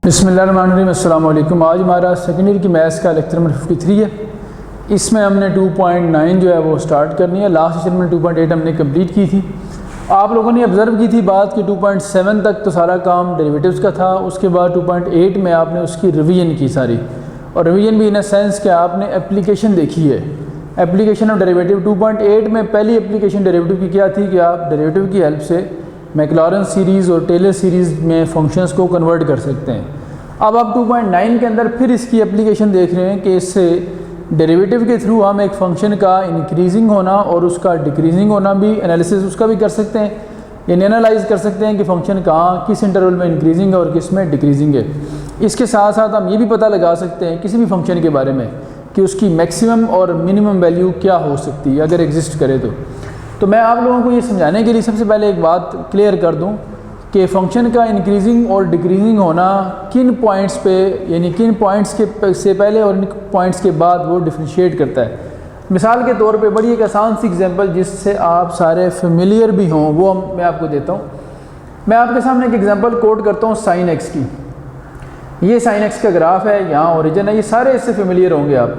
बिस्मिल्लाहिर्रहमानिर्रहीम, अस्सलाम वालेकुम। आज हमारा सेकेंड ईयर की मैथ्स का लेक्चर नंबर 53 है। इसमें हमने 2.9 जो है वो स्टार्ट करनी है। लास्ट सेशन में 2.8 हमने कंप्लीट की थी। आप लोगों ने ऑब्ज़र्व की थी बात कि 2.7 तक तो सारा काम डेरिवेटिव्स का था। उसके बाद 2.8 में आपने उसकी रिवीजन की सारी, और रिवीजन भी इन अ सेंस कि आपने एप्लीकेशन देखी है, एप्लीकेशन ऑफ डेरिवेटिव। 2.8 में पहली एप्लीकेशन डेरिवेटिव की क्या थी कि आप डेरिवेटिव की हेल्प से मैक्लॉरेंस सीरीज़ और टेलर सीरीज़ में फंक्शंस को कन्वर्ट कर सकते हैं। अब आप 2.9 के अंदर फिर इसकी एप्लीकेशन देख रहे हैं कि इससे डेरिवेटिव के थ्रू हम एक फ़ंक्शन का इंक्रीजिंग होना और उसका डिक्रीजिंग होना भी एनालिसिस उसका भी कर सकते हैं, यानी एनालाइज कर सकते हैं कि फ़ंक्शन कहाँ किस इंटरवल में इंक्रीजिंग है और किस में डिक्रीजिंग है। इसके साथ साथ हम ये भी पता लगा सकते हैं किसी भी फंक्शन के बारे में कि उसकी मैक्सिमम और मिनिमम वैल्यू क्या हो सकती है अगर एग्जिस्ट करे तो मैं आप लोगों को ये समझाने के लिए सबसे पहले एक बात क्लियर कर दूं कि फ़ंक्शन का इंक्रीजिंग और डिक्रीजिंग होना किन पॉइंट्स पे, यानी किन पॉइंट्स के से पहले और इन पॉइंट्स के बाद वो डिफ्रेंशिएट करता है। मिसाल के तौर पे बड़ी एक आसान सी एग्जांपल जिससे आप सारे फेमिलियर भी हों वो मैं आपको देता हूँ। मैं आपके सामने एक एग्जांपल कोट करता हूँ साइन एक्स की। ये साइन एक्स का ग्राफ है, यहाँ ओरिजिन है, ये सारे इससे फेमिलियर होंगे आप।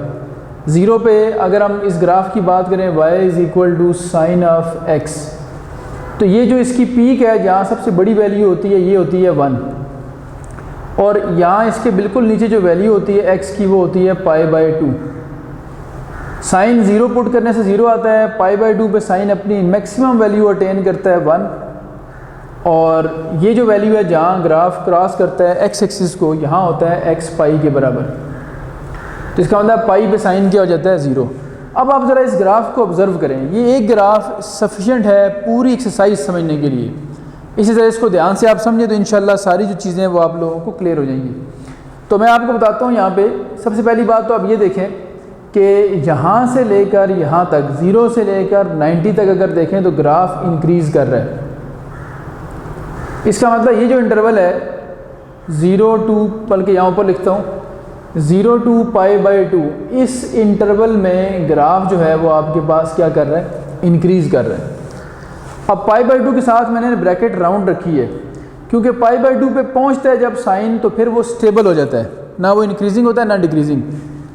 ज़ीरो पे अगर हम इस ग्राफ की बात करें y is equal to sine of x, तो ये जो इसकी पीक है जहाँ सबसे बड़ी वैल्यू होती है ये होती है 1, और यहाँ इसके बिल्कुल नीचे जो वैल्यू होती है x की वो होती है π/2। साइन ज़ीरो पुट करने से ज़ीरो आता है, π/2 पे साइन अपनी मैक्सिमम वैल्यू अटेन करता है 1, और ये जो वैल्यू है जहाँ ग्राफ क्रॉस करता है x एक्सिस को यहाँ होता है x पाई के बराबर। तो इसका मतलब पाई पे साइन क्या हो जाता है 0। अब आप ज़रा इस ग्राफ को ऑब्ज़र्व करें। ये एक ग्राफ सफिशेंट है पूरी एक्सरसाइज समझने के लिए। इसी तरह इसको ध्यान से आप समझें तो इंशाल्लाह सारी जो चीज़ें वो आप लोगों को क्लियर हो जाएंगी। तो मैं आपको बताता हूँ यहाँ पे सबसे पहली बात तो आप ये देखें कि यहाँ से लेकर यहाँ तक 0 से लेकर 90 तक अगर देखें तो ग्राफ इंक्रीज़ कर रहा है। इसका मतलब ये जो इंटरवल है 0 to, बल्कि यहाँ ऊपर लिखता हूँ 0 to π/2, इस इंटरवल में ग्राफ जो है वो आपके पास क्या कर रहा है, इंक्रीज़ कर रहा है। अब π/2 के साथ मैंने ब्रैकेट राउंड रखी है क्योंकि π/2 पे पहुंचता है जब साइन तो फिर वो स्टेबल हो जाता है, ना वो इंक्रीजिंग होता है ना डिक्रीजिंग।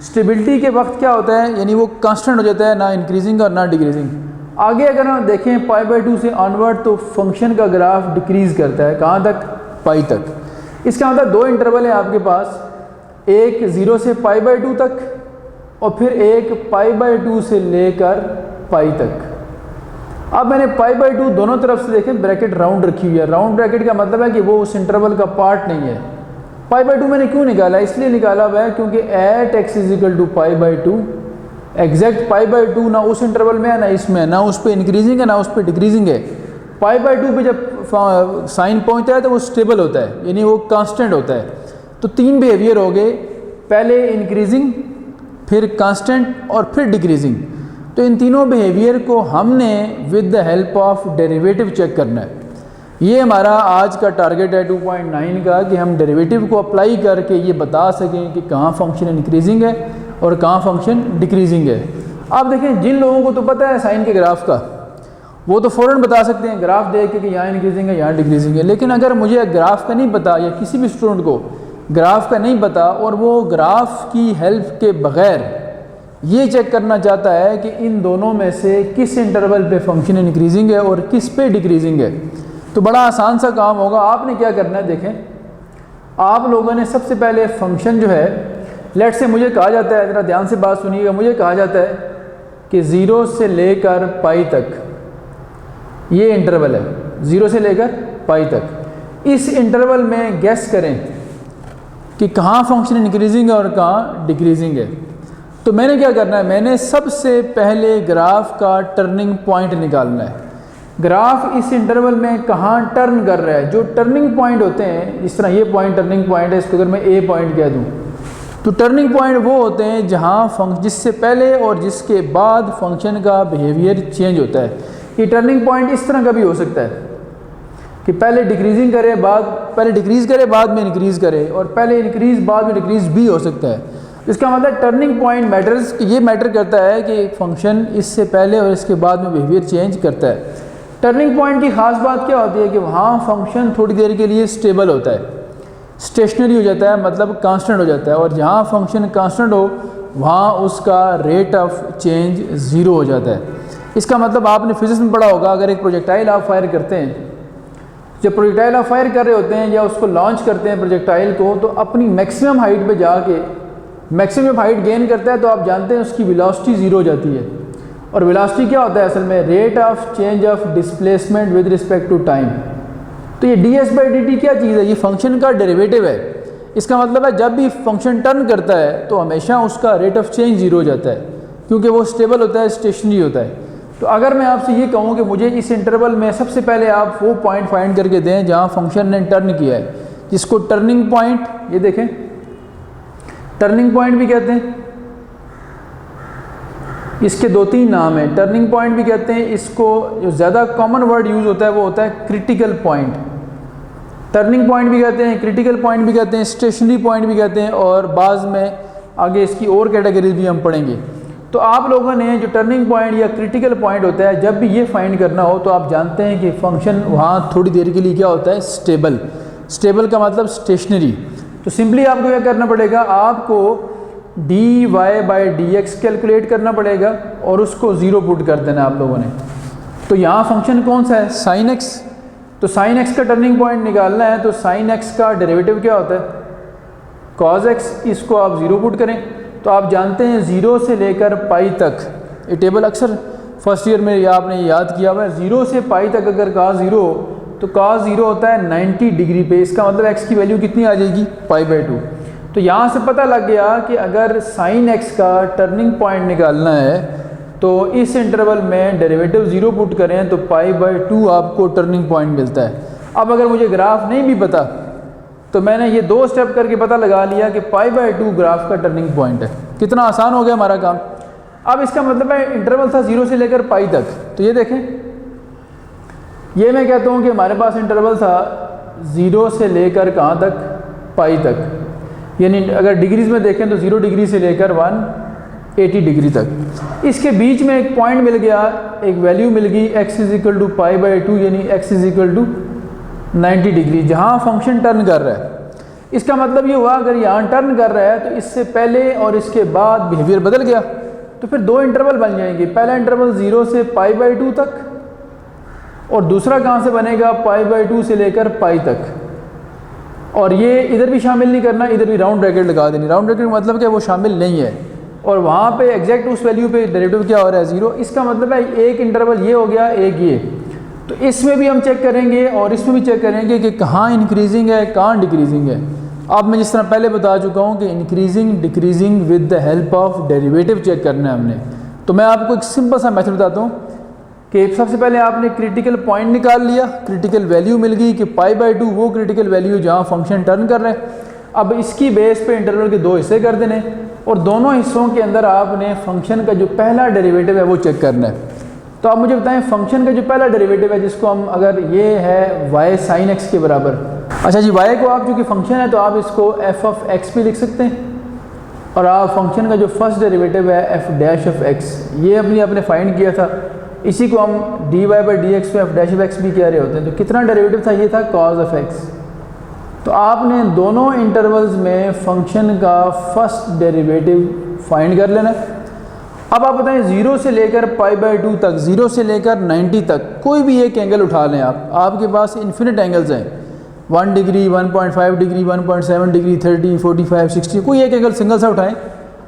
स्टेबिलिटी के वक्त क्या होता है, यानी वो कांस्टेंट हो जाता है, ना इंक्रीजिंग और ना डिक्रीजिंग। आगे अगर हम देखें π/2 से ऑनवर्ड तो फंक्शन का ग्राफ डिक्रीज़ करता है, कहाँ तक, पाई तक। इसका मतलब दो इंटरवल है आपके पास, एक 0 से π/2 तक और फिर एक π/2 से लेकर पाई तक। अब मैंने π/2 दोनों तरफ से देखें ब्रैकेट राउंड रखी हुई है। राउंड ब्रैकेट का मतलब है कि वो उस इंटरवल का पार्ट नहीं है। π/2 मैंने क्यों निकाला, इसलिए निकाला हुआ है क्योंकि at x is equal to π/2 exact π/2 ना उस इंटरवल में है ना इसमें, ना उस पर इंक्रीजिंग है ना उस पर डिक्रीजिंग है। π/2 पे जब साइन पहुंचता है तो वो स्टेबल होता है, यानी वो कांस्टेंट होता है। तो तीन बिहेवियर हो गए, पहले इंक्रीजिंग, फिर कांस्टेंट और फिर डिक्रीजिंग। तो इन तीनों बिहेवियर को हमने with the help of derivative check करना है। ये हमारा आज का टारगेट है 2.9 का कि हम डेरिवेटिव को अप्लाई करके ये बता सकें कि कहाँ फंक्शन इंक्रीजिंग है और कहाँ फंक्शन डिक्रीजिंग है। आप देखें जिन लोगों को तो पता है साइन के ग्राफ का वो तो फ़ौरन बता सकते हैं ग्राफ देख के कि यहाँ इंक्रीजिंग है यहाँ डिक्रीजिंग है, लेकिन अगर मुझे ग्राफ का नहीं पता या किसी भी स्टूडेंट को ग्राफ का नहीं पता और वो ग्राफ की हेल्प के बग़ैर ये चेक करना चाहता है कि इन दोनों में से किस इंटरवल पे फंक्शन इंक्रीजिंग है और किस पे डिक्रीजिंग है, तो बड़ा आसान सा काम होगा। आपने क्या करना है, देखें आप लोगों ने सबसे पहले फंक्शन जो है, लेट से मुझे कहा जाता है, ज़रा ध्यान से बात सुनिएगा, मुझे कहा जाता है कि 0 से लेकर पाई तक ये इंटरवल है, 0 से लेकर पाई तक। इस इंटरवल में गेस करें कि कहाँ फंक्शन इंक्रीजिंग है और कहाँ डिक्रीजिंग है। तो मैंने क्या करना है, मैंने सबसे पहले ग्राफ का टर्निंग पॉइंट निकालना है। ग्राफ इस इंटरवल में कहाँ टर्न कर रहा है, जो टर्निंग पॉइंट होते हैं, इस तरह ये पॉइंट टर्निंग पॉइंट है, इसको अगर मैं ए पॉइंट कह दूँ तो टर्निंग पॉइंट वो होते हैं जहाँ जिससे पहले और जिसके बाद फंक्शन का बिहेवियर चेंज होता है। ये टर्निंग पॉइंट इस तरह का भी हो सकता है कि पहले डिक्रीजिंग करे पहले डिक्रीज़ करे बाद में इंक्रीज़ करे, और पहले इंक्रीज़ बाद में डिक्रीज़ भी हो सकता है। इसका मतलब टर्निंग पॉइंट मैटर्स, ये मैटर करता है कि एक फंक्शन इससे पहले और इसके बाद में बिहेवियर चेंज करता है। टर्निंग पॉइंट की ख़ास बात क्या होती है कि वहाँ फंक्शन थोड़ी देर के लिए स्टेबल होता है, स्टेशनरी हो जाता है, मतलब कांस्टेंट हो जाता है, और जहाँ फंक्शन कांस्टेंट हो वहाँ उसका रेट ऑफ चेंज ज़ीरो हो जाता है। इसका मतलब आपने फिजिक्स में पढ़ा होगा, अगर एक प्रोजेक्टाइल आप फायर करते हैं, जब प्रोजेक्टाइल आप फायर कर रहे होते हैं या उसको लॉन्च करते हैं प्रोजेक्टाइल को, तो अपनी मैक्सिमम हाइट पे जाके मैक्सिमम हाइट गेन करता है, तो आप जानते हैं उसकी वेलोसिटी ज़ीरो हो जाती है। और वेलोसिटी क्या होता है असल में? Rate of change of displacement with respect to time. तो ये ds/dt क्या चीज़ है? ये फंक्शन का डेरिवेटिव है। इसका मतलब है जब भी फंक्शन टर्न करता है तो हमेशा उसका रेट ऑफ चेंज ज़ीरो हो जाता है, क्योंकि वो स्टेबल होता है, स्टेशनरी होता है। तो अगर मैं आपसे ये कहूँ कि मुझे इस इंटरवल में सबसे पहले आप वो पॉइंट फाइंड करके दें जहाँ फंक्शन ने टर्न किया है, जिसको टर्निंग पॉइंट, ये देखें टर्निंग पॉइंट भी कहते हैं, इसके 2-3 नाम हैं। टर्निंग पॉइंट भी कहते हैं इसको, जो ज़्यादा कॉमन वर्ड यूज़ होता है वो होता है क्रिटिकल पॉइंट। टर्निंग पॉइंट भी कहते हैं, क्रिटिकल पॉइंट भी कहते हैं, स्टेशनरी पॉइंट भी कहते हैं, और बाद में आगे इसकी और कैटेगरीज भी हम पढ़ेंगे। तो आप लोगों ने जो टर्निंग पॉइंट या क्रिटिकल पॉइंट होता है, जब भी ये फाइंड करना हो तो आप जानते हैं कि फंक्शन वहाँ थोड़ी देर के लिए क्या होता है? स्टेबल। स्टेबल का मतलब स्टेशनरी। तो सिंपली आपको क्या करना पड़ेगा? आपको dy/dx कैलकुलेट करना पड़ेगा और उसको ज़ीरो पुट कर देना आप लोगों ने। तो यहाँ फंक्शन कौन सा है? sin x। तो sin x का टर्निंग पॉइंट निकालना है, तो sin x का डेरिवेटिव क्या होता है? cos x। इसको आप ज़ीरो पुट करें तो आप जानते हैं 0 से लेकर पाई तक, ये टेबल अक्सर फर्स्ट ईयर में आपने याद किया हुआ है। 0 से पाई तक अगर cos 0 तो cos 0 होता है 90 डिग्री पे। इसका मतलब x की वैल्यू कितनी आ जाएगी? π/2। तो यहाँ से पता लग गया कि अगर sin x का टर्निंग पॉइंट निकालना है तो इस इंटरवल में डेरिवेटिव 0 पुट करें तो π/2 आपको टर्निंग पॉइंट मिलता है। अब अगर मुझे ग्राफ नहीं भी पता तो मैंने ये 2 स्टेप करके पता लगा लिया कि π/2 ग्राफ का टर्निंग पॉइंट है। कितना आसान हो गया हमारा काम। अब इसका मतलब है इंटरवल था 0 से लेकर पाई तक। तो ये देखें, ये मैं कहता हूँ कि हमारे पास इंटरवल था 0 से लेकर कहाँ तक? पाई तक। यानी अगर डिग्रीज़ में देखें तो 0 डिग्री से लेकर 180 डिग्री तक। इसके बीच में एक पॉइंट मिल गया, एक वैल्यू मिल गई x = π/2, यानी x = 90 डिग्री, जहाँ फंक्शन टर्न कर रहा है। इसका मतलब ये हुआ अगर यहाँ टर्न कर रहा है तो इससे पहले और इसके बाद बिहेवियर बदल गया, तो फिर 2 इंटरवल बन जाएंगे। पहला इंटरवल 0 से π/2 तक, और दूसरा कहाँ से बनेगा? π/2 से लेकर पाई तक। और ये इधर भी शामिल नहीं करना, इधर भी राउंड ब्रैकेट लगा देनी। राउंड ब्रैकेट मतलब क्या? वो शामिल नहीं है। और वहाँ पे एग्जैक्ट उस वैल्यू पे डेरिवेटिव क्या हो रहा है? 0। इसका मतलब है एक इंटरवल ये हो गया, एक ये। तो इसमें भी हम चेक करेंगे और इसमें भी चेक करेंगे कि कहाँ इंक्रीजिंग है, कहाँ डिक्रीजिंग है। अब मैं जिस तरह पहले बता चुका हूँ कि increasing decreasing with the help of derivative check करना है हमने। तो मैं आपको एक सिंपल सा मेथड बताता हूँ कि सबसे पहले आपने क्रिटिकल पॉइंट निकाल लिया, क्रिटिकल वैल्यू मिल गई कि π/2 वो क्रिटिकल वैल्यू जहाँ फंक्शन टर्न कर रहे हैं। अब इसकी बेस पे इंटरवल के 2 हिस्से कर देने, और दोनों हिस्सों के अंदर आपने फंक्शन का जो पहला डेरिवेटिव है वो चेक करना है। तो आप मुझे बताएं फंक्शन का जो पहला डेरिवेटिव है, जिसको हम, अगर ये है y sin x के बराबर। अच्छा जी, y को आप चूँकि फंक्शन है तो आप इसको f(x) भी लिख सकते हैं, और आप फंक्शन का जो फर्स्ट डेरिवेटिव है f'(x), ये अपनी आपने फाइंड किया था, इसी को हम dy/dx में f'(x) भी कह रहे होते हैं। तो कितना डेरिवेटिव था? ये था cos of x। तो आपने दोनों इंटरवल्स में फंक्शन का फर्स्ट डेरिवेटिव फाइंड कर लेना। अब आप बताएं 0 से लेकर π/2 तक, 0 से लेकर 90 तक कोई भी एक एंगल उठा लें आप, आपके पास इन्फिनिट एंगल्स हैं, 1 डिग्री, 1.5 डिग्री, 1.7 डिग्री, 30, 45, 60, कोई एक एंगल सिंगल सा उठाएं।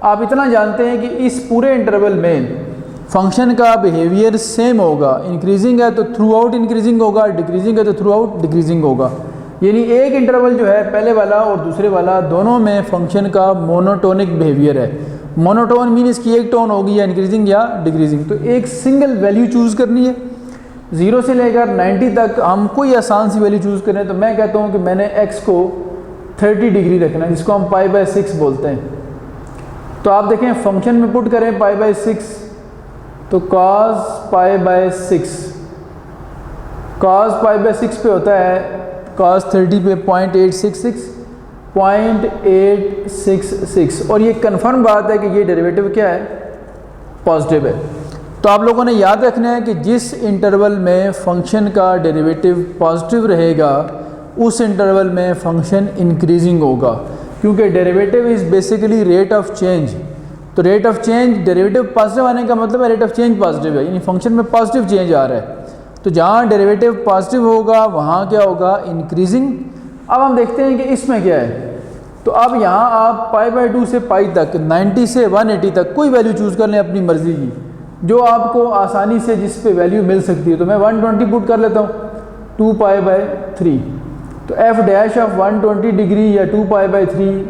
आप इतना जानते हैं कि इस पूरे इंटरवल में फंक्शन का बिहेवियर सेम होगा। इंक्रीजिंग है तो थ्रू आउट इंक्रीजिंग होगा, डिक्रीजिंग है तो थ्रू आउट डिक्रीजिंग होगा। यानी एक इंटरवल जो है पहले वाला और दूसरे वाला, दोनों में फंक्शन का मोनोटोनिक बिहेवियर है। मोनोटोन मीन इसकी एक टोन होगी, या इंक्रीजिंग या डिक्रीजिंग। तो एक सिंगल वैल्यू चूज़ करनी है। 0 से लेकर 90 तक हम कोई आसान सी वैल्यू चूज़ करें, तो मैं कहता हूँ कि मैंने x को 30 डिग्री रखना है, जिसको हम π/6 बोलते हैं। तो आप देखें फंक्शन में पुट करें π/6, तो cos π/6 cos पाई बाई 6 पे होता है cos 30 पे 0.866 और ये कंफर्म बात है कि ये डेरिवेटिव क्या है, पॉजिटिव है। तो आप लोगों ने याद रखना है कि जिस इंटरवल में फंक्शन का डेरिवेटिव पॉजिटिव रहेगा उस इंटरवल में फंक्शन इंक्रीजिंग होगा, क्योंकि derivative is basically rate of change. तो rate of change, derivative positive आने का मतलब है रेट ऑफ चेंज पॉजिटिव है, यानी फंक्शन में पॉजिटिव चेंज आ रहा है। तो जहाँ डेरिवेटिव पॉजिटिव होगा वहाँ क्या होगा, इंक्रीजिंग। अब हम देखते हैं कि इसमें क्या है। तो अब यहाँ आप पाई बाई 2 से पाई तक, 90 से 180 तक कोई वैल्यू चूज़ कर लें अपनी मर्ज़ी की, जो आपको आसानी से जिस पे वैल्यू मिल सकती है। तो मैं 120 पुट कर लेता हूँ, 2 पाई बाई 3। तो एफ डैश ऑफ 120 डिग्री या 2 पाई बाई 3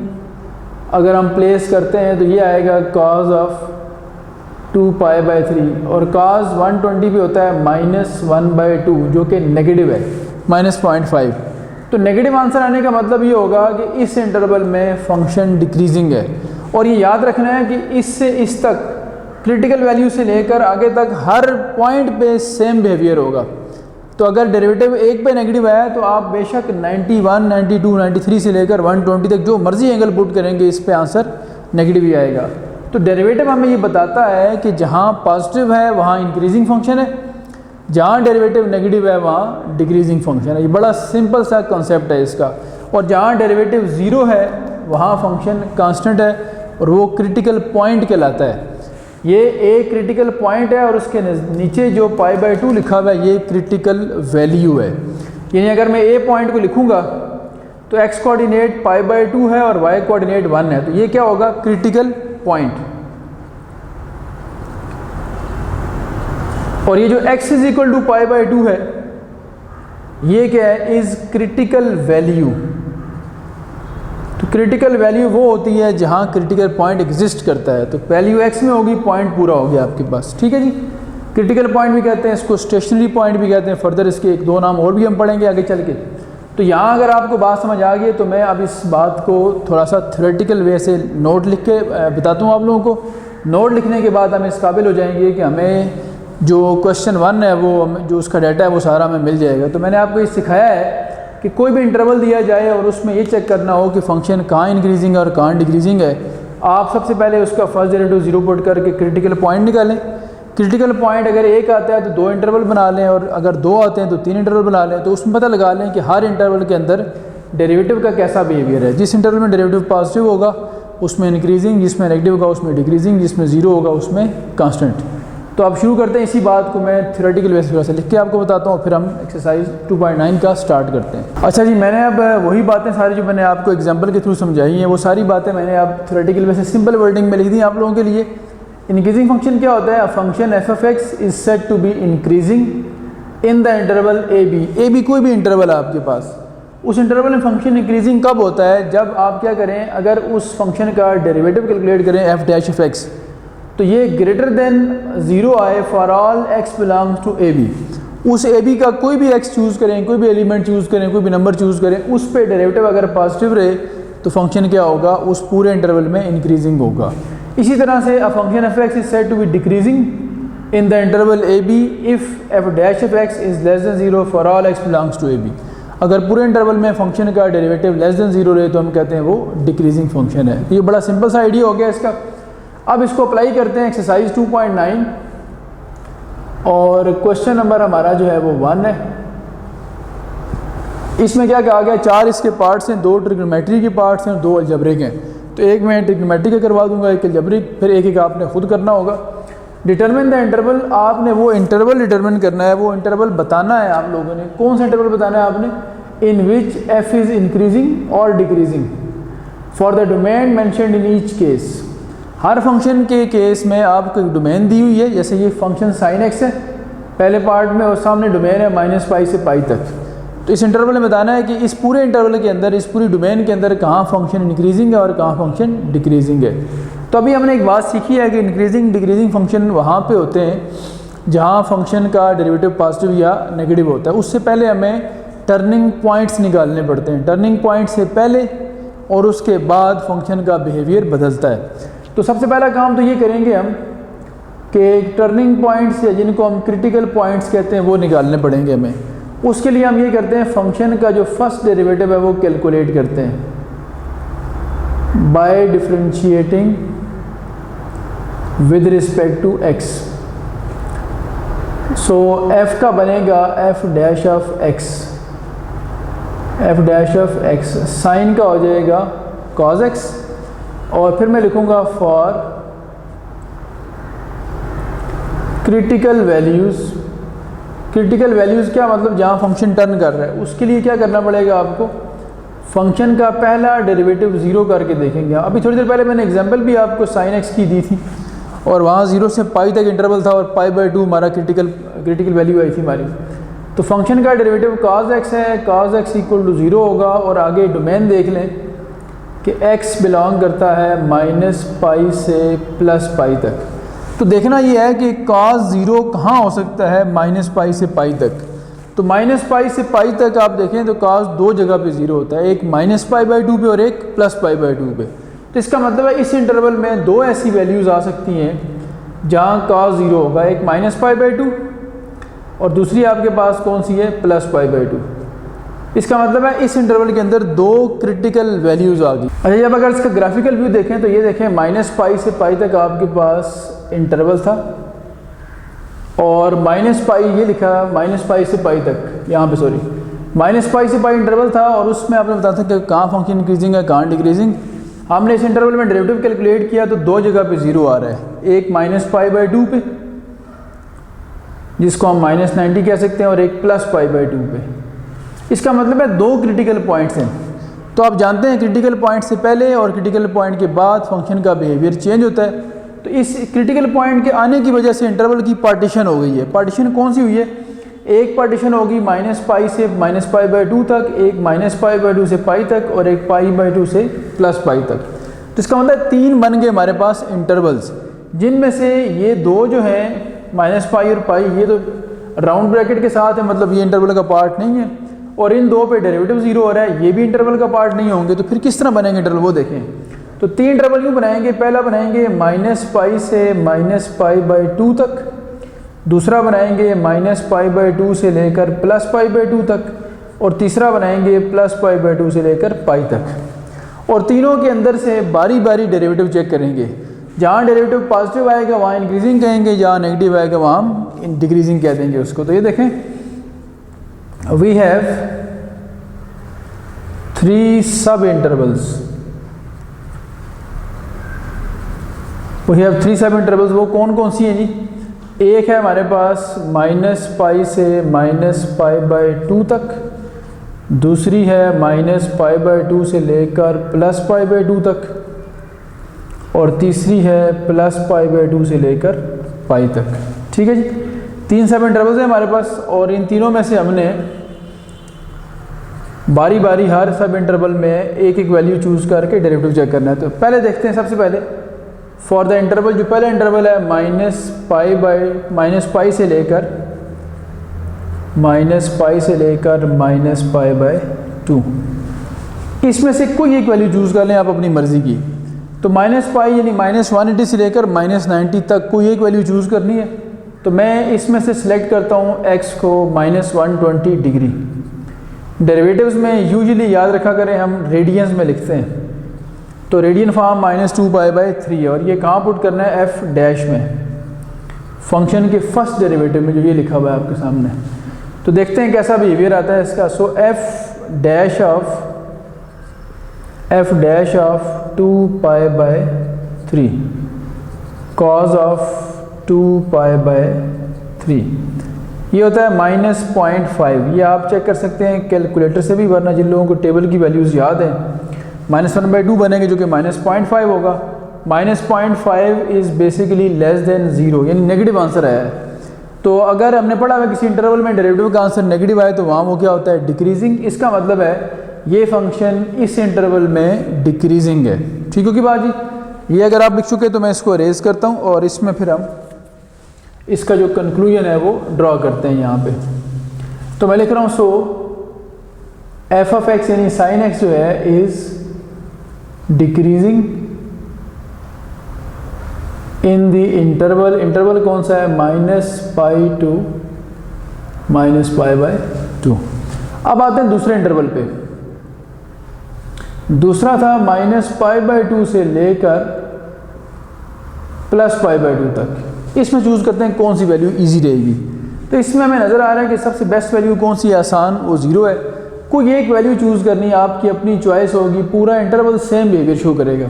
अगर हम प्लेस करते हैं तो ये आएगा cos ऑफ 2 पाई बाई 3 और cos 120 पे होता है -1/2 जो कि नेगेटिव है, -0.5। तो नेगेटिव आंसर आने का मतलब ये होगा कि इस इंटरवल में फंक्शन डिक्रीजिंग है। और ये याद रखना है कि इससे इस तक, क्रिटिकल वैल्यू से लेकर आगे तक हर पॉइंट पे सेम बिहेवियर होगा। तो अगर डेरिवेटिव 1 पे नेगेटिव आया तो आप बेशक 91, 92, 93 से लेकर 120 तक जो मर्जी एंगल पुट करेंगे इस पे आंसर नेगेटिव ही आएगा। तो डेरिवेटिव हमें ये बताता है कि जहाँ पॉजिटिव है वहाँ इंक्रीजिंग फंक्शन है, जहाँ डेरिवेटिव नेगेटिव है वहाँ डिक्रीजिंग फंक्शन है। ये बड़ा सिंपल सा कॉन्सेप्ट है इसका। और जहाँ डेरिवेटिव 0 है वहाँ फंक्शन कांस्टेंट है और वो क्रिटिकल पॉइंट कहलाता है। ये एक क्रिटिकल पॉइंट है और उसके नीचे जो पाई बाई 2 लिखा हुआ है ये क्रिटिकल वैल्यू है। यानी अगर मैं ए पॉइंट को लिखूँगा तो एक्स कोऑर्डिनेट पाई बाई 2 है और वाई कोऑर्डिनेट 1 है, तो ये क्या होगा, क्रिटिकल पॉइंट। और ये जो x is equal to pi by 2 है ये क्या है, इज क्रिटिकल वैल्यू। तो क्रिटिकल वैल्यू वो होती है जहाँ क्रिटिकल पॉइंट एग्जिस्ट करता है। तो वैल्यू x में होगी, पॉइंट पूरा हो गया आपके पास, ठीक है जी। क्रिटिकल पॉइंट भी कहते हैं इसको, स्टेशनरी पॉइंट भी कहते हैं। फर्दर इसके 1-2 नाम और भी हम पढ़ेंगे आगे चल के। तो यहाँ अगर आपको बात समझ आ गई तो मैं अब इस बात को थोड़ा सा थ्योरेटिकल वे से नोट लिख के बताता हूँ आप लोगों को। नोट लिखने के बाद हम इस काबिल हो जाएंगे कि हमें जो क्वेश्चन 1 है वो जो उसका डाटा है वो सारा हमें मिल जाएगा। तो मैंने आपको ये सिखाया है कि कोई भी इंटरवल दिया जाए और उसमें ये चेक करना हो कि फंक्शन कहाँ इंक्रीजिंग है और कहाँ डिक्रीजिंग है। आप सबसे पहले उसका फर्स्ट डेरिवेटिव 0 पुट करके क्रिटिकल पॉइंट निकालें। क्रिटिकल पॉइंट अगर 1 आता है तो 2 इंटरवल बना लें और अगर 2 आते हैं तो 3 इंटरवल बना लें। तो उसमें पता लगा लें कि हर इंटरवल के अंदर डेरिवेटिव का कैसा बिहेवियर है। जिस इंटरवल में डेरिवेटिव पॉजिटिव होगा उसमें इंक्रीजिंग, जिसमें नेगेटिव होगा उसमें डिक्रीजिंग, जिसमें 0 होगा उसमें कांस्टेंट। तो अब शुरू करते हैं। इसी बात को मैं थ्योरेटिकल बेस पर लिख के आपको बताता हूँ, फिर हम एक्सरसाइज 2.9 का स्टार्ट करते हैं। अच्छा जी, मैंने अब वही बातें सारी जो मैंने आपको एग्जांपल के थ्रू समझाई हैं वो सारी बातें मैंने अब थ्योरेटिकल बेस सिंपल वर्डिंग में लिख दी आप लोगों के लिए। इंक्रीजिंग फंक्शन क्या होता है, function f of x is said to be increasing in the interval a b. A b कोई भी इंटरवल है आपके पास, उस इंटरवल में फंक्शन इंक्रीजिंग कब होता है, जब आप क्या करें, अगर उस फंक्शन का डेरिवेटिव कैलकुलेट करें एफ डैश ऑफ एक्स तो ये ग्रेटर देन 0 आए for all x belongs to a b. उस ए बी का कोई भी एक्स चूज़ करें, कोई भी एलिमेंट चूज़ करें, कोई भी नंबर चूज़ करें, उस पे डेरिवेटिव अगर पॉजिटिव रहे तो फंक्शन क्या होगा, उस पूरे इंटरवल में इंक्रीजिंग होगा। इसी तरह से a function f x is said to be decreasing in the interval a b if f dash of x is less than 0 for all x belongs to a b. अगर पूरे interval में function का derivative less than 0 रहे तो हम कहते हैं वो डिक्रीजिंग फंक्शन है। ये बड़ा सिंपल सा आइडिया हो गया इसका। अब इसको अप्लाई करते हैं एक्सरसाइज 2.9 और क्वेश्चन नंबर हमारा जो है वो 1 है। इसमें क्या कहा गया, 4 इसके पार्ट्स हैं, 2 ट्रिग्नोमेट्री के पार्ट्स हैं और 2 अलजेब्रिक हैं। तो एक मैं ट्रिग्नोमेट्री का करवा दूंगा, एक अलजेब्रिक, फिर एक आपने खुद करना होगा। डिटरमिन द इंटरवल, आपने वो इंटरवल डिटरमिन करना है, वो इंटरवल बताना है आप लोगों ने। कौन सा इंटरवल बताना है आपने, इन विच एफ इज़ इंक्रीजिंग और decreasing for the domain mentioned in each case. Her function के केस में आपको एक डोमेन दी हुई है, जैसे ये फंक्शन साइन एक्स है पहले पार्ट में और सामने डोमेन है -π से π तक। तो इस इंटरवल में बताना है कि इस पूरे इंटरवल के अंदर, इस पूरी डोमेन के अंदर कहाँ फंक्शन इंक्रीजिंग है और कहाँ फंक्शन डिक्रीजिंग है। तो अभी हमने एक बात सीखी है कि इंक्रीजिंग डिक्रीजिंग फंक्शन वहाँ पे होते हैं जहाँ फंक्शन का डेरिवेटिव पॉजिटिव या नेगेटिव होता है। उससे पहले हमें टर्निंग पॉइंट्स निकालने पड़ते हैं। टर्निंग पॉइंट से पहले और उसके बाद फंक्शन का बिहेवियर बदलता है। तो सबसे पहला काम तो ये करेंगे हम कि टर्निंग पॉइंट्स या जिनको हम क्रिटिकल पॉइंट्स कहते हैं वो निकालने पड़ेंगे हमें। उसके लिए हम ये करते हैं, फंक्शन का जो फर्स्ट डेरिवेटिव है वो कैलकुलेट करते हैं by differentiating with respect to x। So f का बनेगा f dash of x, f dash of x, sine का हो जाएगा cos x, और फिर मैं लिखूँगा for critical values. Critical values क्या मतलब, जहाँ फंक्शन टर्न कर रहा है, उसके लिए क्या करना पड़ेगा आपको, फंक्शन का पहला डेरिवेटिव ज़ीरो करके देखेंगे। अभी थोड़ी देर पहले मैंने एग्जांपल भी आपको साइन एक्स की दी थी, और वहाँ 0 से पाई तक इंटरवल था, और पाई/2 हमारा क्रिटिकल वैल्यू आई थी हमारी। तो फंक्शन का डेरिवेटिव cos x है, cos x इक्वल टू 0 होगा, और आगे डोमेन देख लें कि x बिलोंग करता है -पाई से +पाई तक। तो देखना ये है कि cos 0 कहाँ हो सकता है, -पाई से पाई तक। तो -पाई से पाई तक आप देखें तो cos दो जगह पे 0 होता है, एक -पाई/2 पे और एक +पाई/2 पे। तो इसका मतलब है इस इंटरवल में दो ऐसी वैल्यूज़ आ सकती हैं जहाँ cos 0 होगा, एक -पाई/2 और दूसरी आपके पास कौन सी है, +पाई/2। इसका मतलब है इस इंटरवल के अंदर दो क्रिटिकल वैल्यूज़ आ गई। अच्छा, जब अगर इसका ग्राफिकल व्यू देखें तो ये देखें -पाई से पाई तक आपके पास इंटरवल था, और -पाई ये लिखा -पाई से पाई तक, यहाँ पे सॉरी -पाई से पाई इंटरवल था, और उसमें आपने बताया था कि कहाँ फंक्शन इंक्रीजिंग है कहाँ डिक्रीजिंग। हमने इस इंटरवल में डेरिवेटिव कैलकुलेट किया तो दो जगह पे 0 आ रहा है, एक -पाई/2 पे जिसको हम -90 कह सकते हैं, और एक +पाई/2 पे। इसका मतलब है दो क्रिटिकल पॉइंट्स हैं। तो आप जानते हैं क्रिटिकल पॉइंट से पहले और क्रिटिकल पॉइंट के बाद फंक्शन का बिहेवियर चेंज होता है। तो इस क्रिटिकल पॉइंट के आने की वजह से इंटरवल की पार्टीशन हो गई है। पार्टीशन कौन सी हुई है, एक पार्टीशन होगी -पाई से -पाई/2 तक, एक -पाई/2 से पाई तक, और एक पाई/2 से +पाई तक। तो इसका मतलब 3 बन गए हमारे पास इंटरवल्स, जिनमें से ये दो जो हैं -पाई और पाई, ये तो राउंड ब्रैकेट के साथ है, मतलब ये इंटरवल का पार्ट नहीं है, और इन दो पे डेरिवेटिव 0 हो रहा है, ये भी इंटरवल का पार्ट नहीं होंगे। तो फिर किस तरह बनेंगे इंटरवल, वो देखें। तो 3 इंटरवल क्यों बनाएंगे, पहला बनाएंगे -पाई से -पाई/2 तक, दूसरा बनाएंगे -पाई/2 से लेकर +पाई/2 तक, और तीसरा बनाएंगे +पाई/2 से लेकर पाई तक। और तीनों के अंदर से बारी बारी डेरिवेटिव चेक करेंगे, जहाँ डेरिवेटिव पॉजिटिव आएगा वहाँ इंक्रीजिंग कहेंगे, जहाँ नेगेटिव आएगा वहाँ हम डिक्रीजिंग कह देंगे उसको। तो ये देखें, वी हैव 3 सब इंटरवल्स, वी हैव 3 सब इंटरवल्स। वो कौन कौन सी हैं जी, एक है हमारे पास -पाई से -पाई/2 तक, दूसरी है -पाई/2 से लेकर +पाई/2 तक, और तीसरी है +पाई/2 से लेकर पाई तक। ठीक है जी, 3 सब इंटरवल्स हैं हमारे पास, और इन तीनों में से हमने बारी बारी हर सब इंटरवल में एक एक वैल्यू चूज़ करके डेरिवेटिव चेक करना है। तो पहले देखते हैं, सबसे पहले फॉर द इंटरवल, जो पहला इंटरवल है -पाई से लेकर -पाई/2, इसमें से कोई एक वैल्यू चूज़ कर लें आप अपनी मर्ज़ी की। तो -पाई यानी -180 से लेकर -90 तक कोई एक वैल्यू चूज़ करनी है। तो मैं इसमें से सिलेक्ट करता हूँ x को -120 डिग्री। डेरिवेटिव्स में यूजुअली याद रखा करें हम रेडियंस में लिखते हैं, तो रेडियन फॉर्म -2पाई/3 है, और ये कहाँ पुट करना है, f डैश में, फंक्शन के फर्स्ट डेरिवेटिव में जो ये लिखा हुआ है आपके सामने। तो देखते हैं कैसा बिहेवियर आता है इसका। सो f डैश ऑफ 2पाई/3 cos ऑफ 2पाई/3, ये होता है -0.5। ये आप चेक कर सकते हैं कैलकुलेटर से भी, वरना जिन लोगों को टेबल की वैल्यूज़ याद हैं -1/2 बनेंगे जो कि -0.5 होगा। -0.5 इज़ बेसिकली लेस देन 0, यानी नेगेटिव आंसर आया है। तो अगर हमने पढ़ा है किसी इंटरवल में डेरिवेटिव का आंसर नेगेटिव आए तो वहाँ वो क्या होता है, डिक्रीजिंग। इसका मतलब है ये फंक्शन इस इंटरवल में डिक्रीजिंग है। ठीक हो कि बात जी, ये अगर आप लिख चुके तो मैं इसको अरेज करता हूँ, और इसमें फिर हम इसका जो कंक्लूजन है वो ड्रॉ करते हैं यहाँ पे। तो मैं लिख रहा हूँ, सो f ऑफ x यानी साइन x जो है is decreasing in the interval. Interval कौन सा है, -पाई to -पाई/2। 2। अब आते हैं दूसरे इंटरवल पे। दूसरा था -π/2 से लेकर +π/2 तक। इसमें चूज़ करते हैं कौन सी वैल्यू इजी रहेगी। तो इसमें हमें नज़र आ रहा है कि सबसे बेस्ट वैल्यू कौन सी आसान, वो 0 है। कोई एक वैल्यू चूज़ करनी है, आपकी अपनी चॉइस होगी, पूरा इंटरवल सेम बिहेवियर शो करेगा।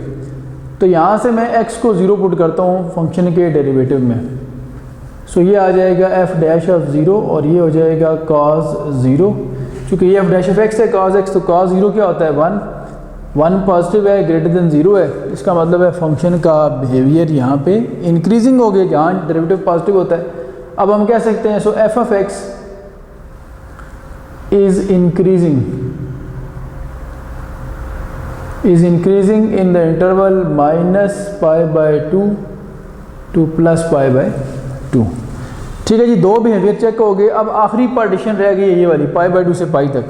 तो यहाँ से मैं x को 0 पुट करता हूँ फंक्शन के डेरिवेटिव में। सो ये आ जाएगा f'(0) और ये हो जाएगा cos 0। चूँकि ये f'(x) है cos x, तो cos 0 क्या होता है 1 पॉजिटिव है, ग्रेटर देन 0 है। इसका मतलब है फंक्शन का बिहेवियर यहाँ पे इंक्रीजिंग हो गया जहाँ डेरिवेटिव पॉजिटिव होता है। अब हम कह सकते हैं सो f(x) is increasing in the interval -π/2 to +π/2। ठीक है जी, दो बिहेवियर चेक हो गए। अब आखिरी पार्टीशन रह गई है ये वाली π/2 से π तक।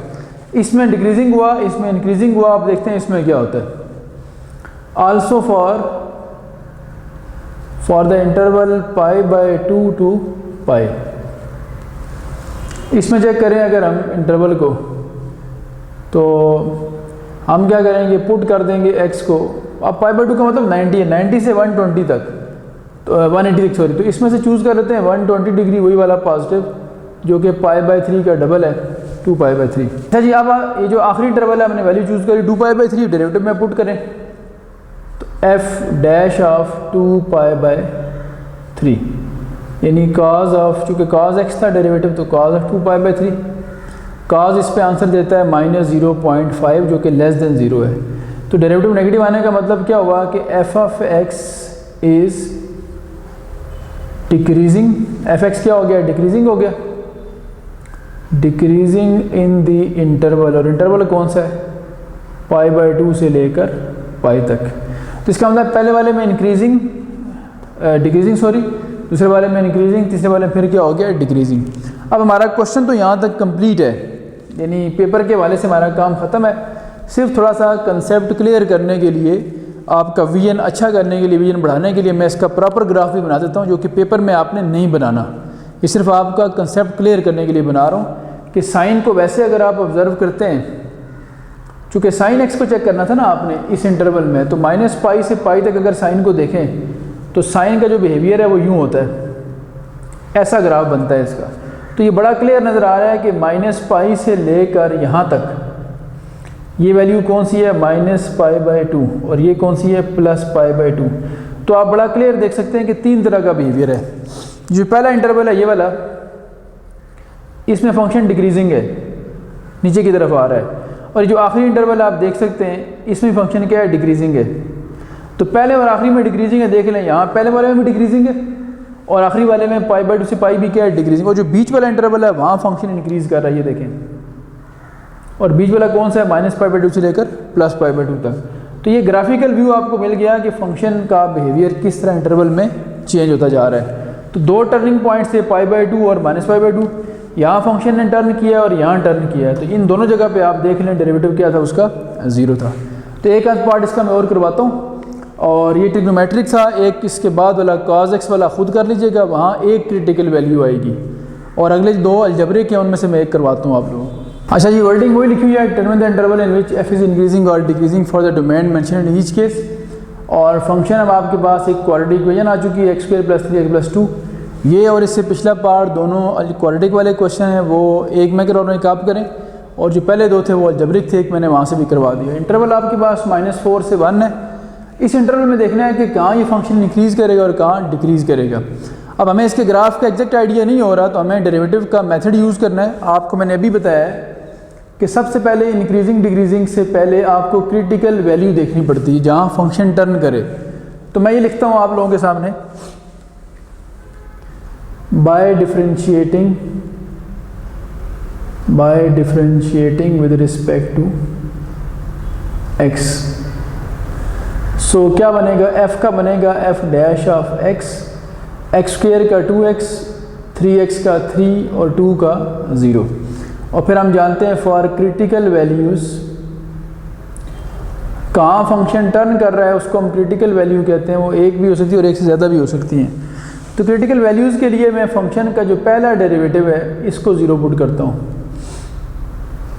इसमें डिक्रीजिंग हुआ, इसमें इंक्रीजिंग हुआ। आप देखते हैं इसमें क्या होता है। Also for the interval π/2 to π। इसमें चेक करें अगर हम इंटरवल को, तो हम क्या करेंगे, पुट कर देंगे x को। अब π/2 का मतलब 90 है, 90 से 120 तक, तो 180 तक सॉरी। तो इसमें से चूज़ कर लेते हैं 120 डिग्री, वही वाला पॉजिटिव जो कि π/3 का डबल है, 2π/3। अच्छा जी, अब ये जो आखिरी इंटरवल है हमने वैल्यू चूज़ करी 2π/3, डेरिवेटिव में पुट करें तो f'(2π/3) यानी cos ऑफ, चूँकि cos x था डेरिवेटिव, तो cos ऑफ 2π/3। cos इस पे आंसर देता है -0.5 जो कि लेस देन 0 है। तो डेरिवेटिव नेगेटिव आने का मतलब क्या हुआ कि f(x) इज़ डिक्रीजिंग। f(x) क्या हो गया, डिक्रीजिंग हो गया, डिक्रीजिंग इन द इंटरवल। और इंटरवल कौन सा है, π/2 से लेकर π तक। तो इसका मतलब पहले वाले में इंक्रीजिंग, डिक्रीजिंग सॉरी, दूसरे वाले में इंक्रीजिंग, तीसरे वाले में फिर क्या हो गया, डिक्रीजिंग। अब हमारा क्वेश्चन तो यहाँ तक कंप्लीट है, यानी पेपर के वाले से हमारा काम ख़त्म है। सिर्फ थोड़ा सा कंसेप्ट क्लियर करने के लिए, आपका विजन अच्छा करने के लिए, विजन बढ़ाने के लिए मैं इसका प्रॉपर ग्राफ भी बना देता हूँ, जो कि पेपर में आपने नहीं बनाना। ये सिर्फ आपका कंसेप्ट क्लियर करने के लिए बना रहा हूँ कि साइन को वैसे अगर आप ऑब्ज़र्व करते हैं, चूँकि साइन x को चेक करना था ना आपने इस इंटरवल में, तो -π से π तक अगर साइन को देखें तो साइन का जो बिहेवियर है वो यूँ होता है, ऐसा ग्राफ बनता है इसका। तो ये बड़ा क्लियर नज़र आ रहा है कि -π से लेकर यहाँ तक ये वैल्यू कौन सी है, -π/2, और ये कौन सी है, +π/2। तो आप बड़ा क्लियर देख सकते हैं कि तीन तरह का बिहेवियर है। जो पहला इंटरवल है ये वाला, इसमें फंक्शन डिक्रीजिंग है, नीचे की तरफ आ रहा है। और जो आखिरी इंटरवल आप देख सकते हैं, इसमें फंक्शन क्या है, डिक्रीजिंग है। तो पहले और आखिरी में डिक्रीजिंग है, देख लें यहाँ पहले वाले में भी डिक्रीजिंग है और आखिरी वाले में π/2 से π भी क्या है, डिक्रीजिंग। और जो बीच वाला इंटरवल है वहाँ फंक्शन इंक्रीज कर रहा है, ये देखें। और बीच वाला कौन सा है, -π/2 से लेकर +π/2 तक। तो ये ग्राफिकल व्यू आपको मिल गया कि फंक्शन का बिहेवियर किस तरह इंटरवल में चेंज होता जा रहा है। तो दो टर्निंग पॉइंट्स थे, π/2 और -π/2। यहाँ फंक्शन ने टर्न किया और यहाँ टर्न किया, तो इन दोनों जगह पे आप देख लें डेरिवेटिव क्या था, उसका 0 था। तो एक आध पार्ट इसका मैं और करवाता हूँ। और ये ट्रिग्नोमेट्रिक था, एक इसके बाद वाला cos x वाला खुद कर लीजिएगा, वहाँ एक क्रिटिकल वैल्यू आएगी। और अगले दो अलजेब्रिक हैं, उनमें से मैं एक करवाता हूँ आप लोगों को। अच्छा जी, वर्डिंग वही लिखी हुई है, determine the interval in which f is increasing और decreasing for the domain mention in each case. और फंक्शन अब आपके पास एक क्वाड्रेटिक इक्वेशन आ चुकी है, x² + 3x + 2। ये और इससे पिछला पार्ट दोनों क्वाड्रेटिक वाले क्वेश्चन हैं, वो एक मैं करा रहा हूँ, एक आप करें। और जो पहले दो थे वो अलजेब्रिक थे, एक मैंने वहाँ से भी करवा दिया। इंटरवल आपके पास -4 से 1 है। इस इंटरवल में देखना है कि कहाँ ये फंक्शन इंक्रीज़ करेगा और कहाँ डिक्रीज़ करेगा। अब हमें इसके ग्राफ का एग्जैक्ट आइडिया नहीं हो रहा, तो हमें डेरिवेटिव का मेथड यूज़ करना है। आपको मैंने अभी बताया है कि सबसे पहले इंक्रीजिंग डिक्रीजिंग से पहले आपको क्रिटिकल वैल्यू देखनी पड़ती है जहाँ फंक्शन टर्न करे। तो मैं ये लिखता हूँ आप लोगों के सामने, by differentiating with respect to x। So क्या बनेगा, f का बनेगा f'(x), x² का 2x, 3x का 3 और 2 का 0। और फिर हम जानते हैं फॉर क्रिटिकल वैल्यूज़, कहाँ फंक्शन टर्न कर रहा है उसको हम क्रिटिकल वैल्यू कहते हैं। वो एक भी हो सकती है और एक से ज़्यादा भी हो सकती हैं। तो क्रिटिकल वैल्यूज़ के लिए मैं फंक्शन का जो पहला डेरिवेटिव है इसको 0 पुट करता हूँ।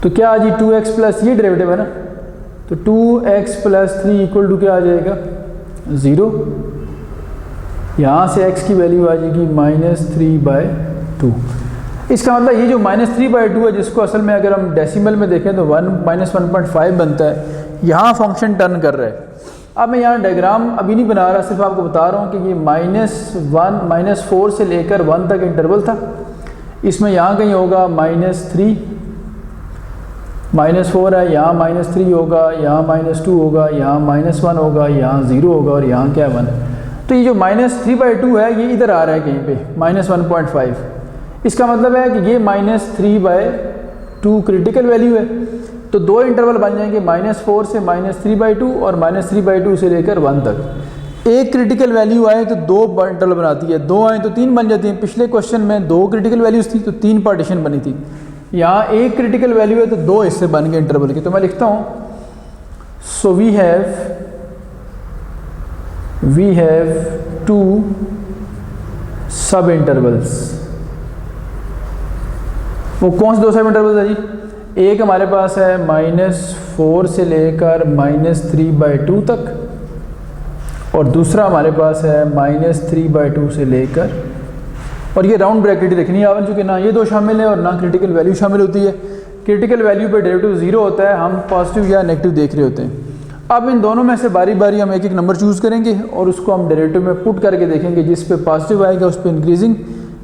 तो क्या आ जी 2x प्लस ये डेरिवेटिव है ना, तो 2x प्लस 3 इक्वल टू क्या आ जाएगा 0। यहाँ से x की वैल्यू आ जाएगी -3/2। इसका मतलब ये जो -3/2 है, जिसको असल में अगर हम डेसिमल में देखें तो 1-1.5 बनता है, यहाँ फंक्शन टर्न कर रहा है। अब मैं यहाँ डायग्राम अभी नहीं बना रहा, सिर्फ आपको बता रहा हूँ कि ये -1 -4 से लेकर 1 तक इंटरवल था। इसमें यहाँ कहीं होगा -3, -4 है, यहाँ -3 होगा, यहाँ -2 होगा, यहाँ -1 होगा, यहाँ 0 होगा और यहाँ क्या है 1। तो ये जो -3/2 है ये इधर आ रहा है कहीं पे -1.5। इसका मतलब है कि ये -3/2 क्रिटिकल वैल्यू है। तो दो इंटरवल बन जाएंगे -4 से -3/2 और -3/2 से लेकर 1 तक। एक क्रिटिकल वैल्यू आए तो दो इंटरवल बनाती है, दो आए तो 3 बन जाती हैं। पिछले क्वेश्चन में 2 क्रिटिकल वैल्यूज़ थी तो 3 पार्टीशन बनी थी। यहाँ एक क्रिटिकल वैल्यू है तो 2 हिस्से बन गए इंटरवल के। तो मैं लिखता हूँ सो वी हैव 2 सब इंटरवल्स। वो कौन से 2 सब इंटरवल्स है जी? एक हमारे पास है -4 से लेकर -3/2 तक और दूसरा हमारे पास है -3/2 से लेकर, और ये राउंड ब्रैकेट रखनी है आपने, चूँकि ना ये 2 शामिल है और ना क्रिटिकल वैल्यू शामिल होती है। क्रिटिकल वैल्यू पे डेरिवेटिव 0 होता है, हम पॉजिटिव या नेगेटिव देख रहे होते हैं। अब इन दोनों में से बारी बारी हम एक एक नंबर चूज़ करेंगे और उसको हम डेरिवेटिव में पुट करके देखेंगे। जिस पे पॉजिटिव आएगा उस पर इंक्रीजिंग,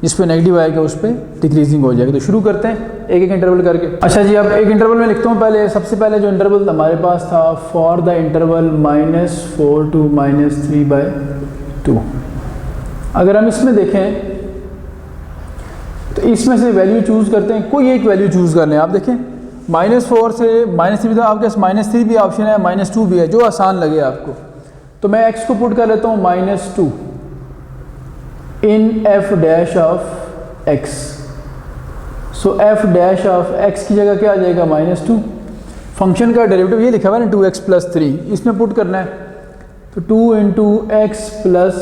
जिस पे नेगेटिव आएगा उस पर डिक्रीजिंग हो जाएगी। तो शुरू करते हैं एक एक इंटरवल करके। अच्छा जी, अब एक इंटरवल में लिखता हूँ पहले। सबसे पहले जो इंटरवल हमारे पास था फॉर द इंटरवल -4 to -3/2। अगर हम इसमें देखें तो इसमें से वैल्यू चूज़ करते हैं, कोई एक वैल्यू चूज़ कर लें। आप देखें -4 से -3 तो आपके पास -3 भी ऑप्शन है, -2 भी है, जो आसान लगे आपको। तो मैं x को पुट कर लेता हूँ -2 इन f dash of x। So f dash of x की जगह क्या आ जाएगा -2। फंक्शन का डेरिवेटिव ये लिखा हुआ है ना 2x + 3, इसमें पुट करना है। तो 2 × x +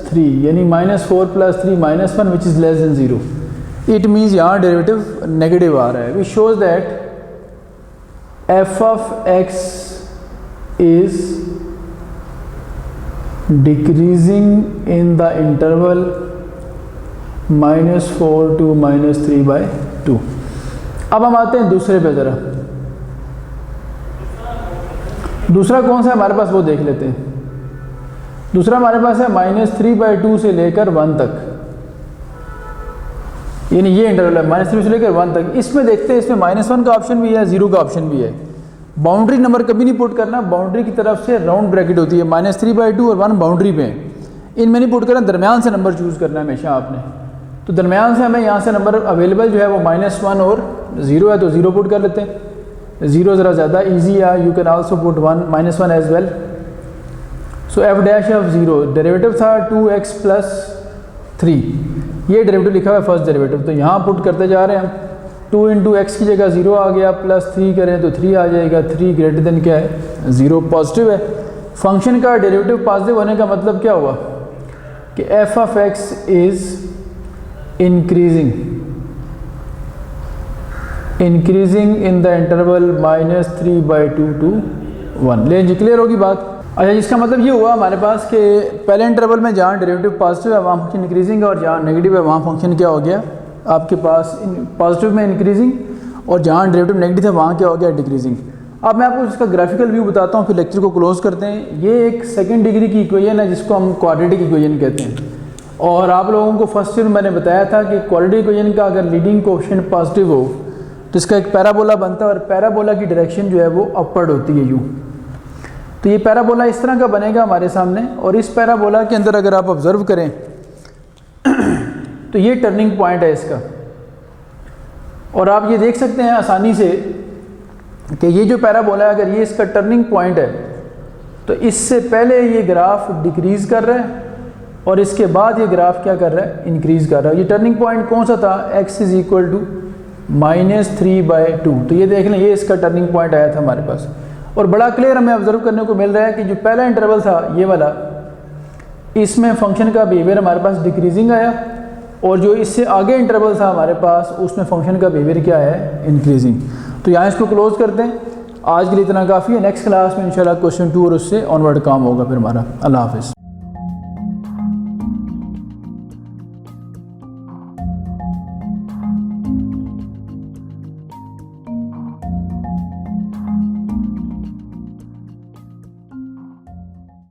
3 यानी -4 + 3 -1 which is less than 0। It means यहाँ डेरिवेटिव नेगेटिव आ रहा है। Which shows that f of x is decreasing in the interval -4 to -3/2। अब हम आते हैं दूसरे पे ज़रा। दूसरा कौन सा है हमारे पास वो देख लेते हैं। दूसरा हमारे पास है -3/2 से लेकर 1 तक, यानी ये इंटरवल है -3 से लेकर 1 तक। इसमें देखते हैं, इसमें -1 का ऑप्शन भी है, 0 का ऑप्शन भी है। बाउंड्री नंबर कभी नहीं पुट करना, बाउंड्री की तरफ से राउंड ब्रैकेट होती है। -3/2 और 1 बाउंड्री पे हैं, इनमें नहीं पुट करना, दरमियान से नंबर चूज़ करना है हमेशा आपने। तो दरमियान से हमें यहाँ से नंबर अवेलेबल जो है वो -1 और 0 है, तो 0 पुट कर लेते हैं। 0 ज़रा ज़्यादा ईजी है, you can also put -1 as well. So f dash of 0 derivative था 2x + 3, ये डेरिवेटिव लिखा हुआ है फर्स्ट डेरिवेटिव। तो यहाँ पुट करते जा रहे हैं हम। 2 × x की जगह 0 आ गया, +3 करें तो 3 आ जाएगा। 3 ग्रेटर देन क्या है 0, पॉजिटिव है। फंक्शन का डेरिवेटिव पॉजिटिव होने का मतलब क्या हुआ कि f of x is increasing in the interval -3/2 to 1। लेकिन जी क्लियर होगी बात। अच्छा, इसका मतलब ये हुआ हमारे पास कि पहले इंटरवल में जहाँ डेरिवेटिव पॉजिटिव है वहाँ फंक्शन इंक्रीजिंग है, और जहाँ नेगेटिव है वहाँ फंक्शन क्या हो गया आपके पास पॉजिटिव में इंक्रीजिंग, और जहाँ डेरिवेटिव नेगेटिव है वहाँ क्या हो गया डिक्रीजिंग। अब मैं आपको इसका ग्राफिकल व्यू बताता हूँ, फिर लेक्चर को क्लोज करते हैं। ये एक सेकंड डिग्री की इक्वेशन है जिसको हम क्वाड्रेटिक इक्वेशन कहते हैं। और आप लोगों को फर्स्ट ईयर में मैंने बताया था कि क्वाड्रेटिक इक्वेशन का अगर लीडिंग कोएफिशिएंट पॉजिटिव हो तो इसका एक पैराबोला बनता है, और पैराबोला की डायरेक्शन जो है वो अपवर्ड होती है यूँ। तो ये पैराबोला इस तरह का बनेगा हमारे सामने, और इस पैराबोला के अंदर अगर आप ऑब्जर्व करें तो ये टर्निंग पॉइंट है इसका। और आप ये देख सकते हैं आसानी से कि ये जो पैराबोला है, अगर ये इसका टर्निंग पॉइंट है तो इससे पहले ये ग्राफ डिक्रीज़ कर रहा है और इसके बाद ये ग्राफ क्या कर रहा है इंक्रीज़ कर रहा है। ये टर्निंग पॉइंट कौन सा था, x इज़ इक्वल टू -3/2। तो ये देख लें, ये इसका टर्निंग पॉइंट आया था हमारे पास। और बड़ा क्लियर हमें ऑब्जर्व करने को मिल रहा है कि जो पहला इंटरवल था ये वाला, इसमें फंक्शन का बिहेवियर हमारे पास डिक्रीजिंग आया, और जो इससे आगे इंटरवल था हमारे पास उसमें फंक्शन का बिहेवियर क्या है इंक्रीजिंग। तो यहाँ इसको क्लोज़ करते हैं। आज के लिए इतना काफ़ी है। नेक्स्ट क्लास में इंशाल्लाह क्वेश्चन 2 और उससे ऑनवर्ड काम होगा फिर हमारा। अल्लाह हाफ़िज़।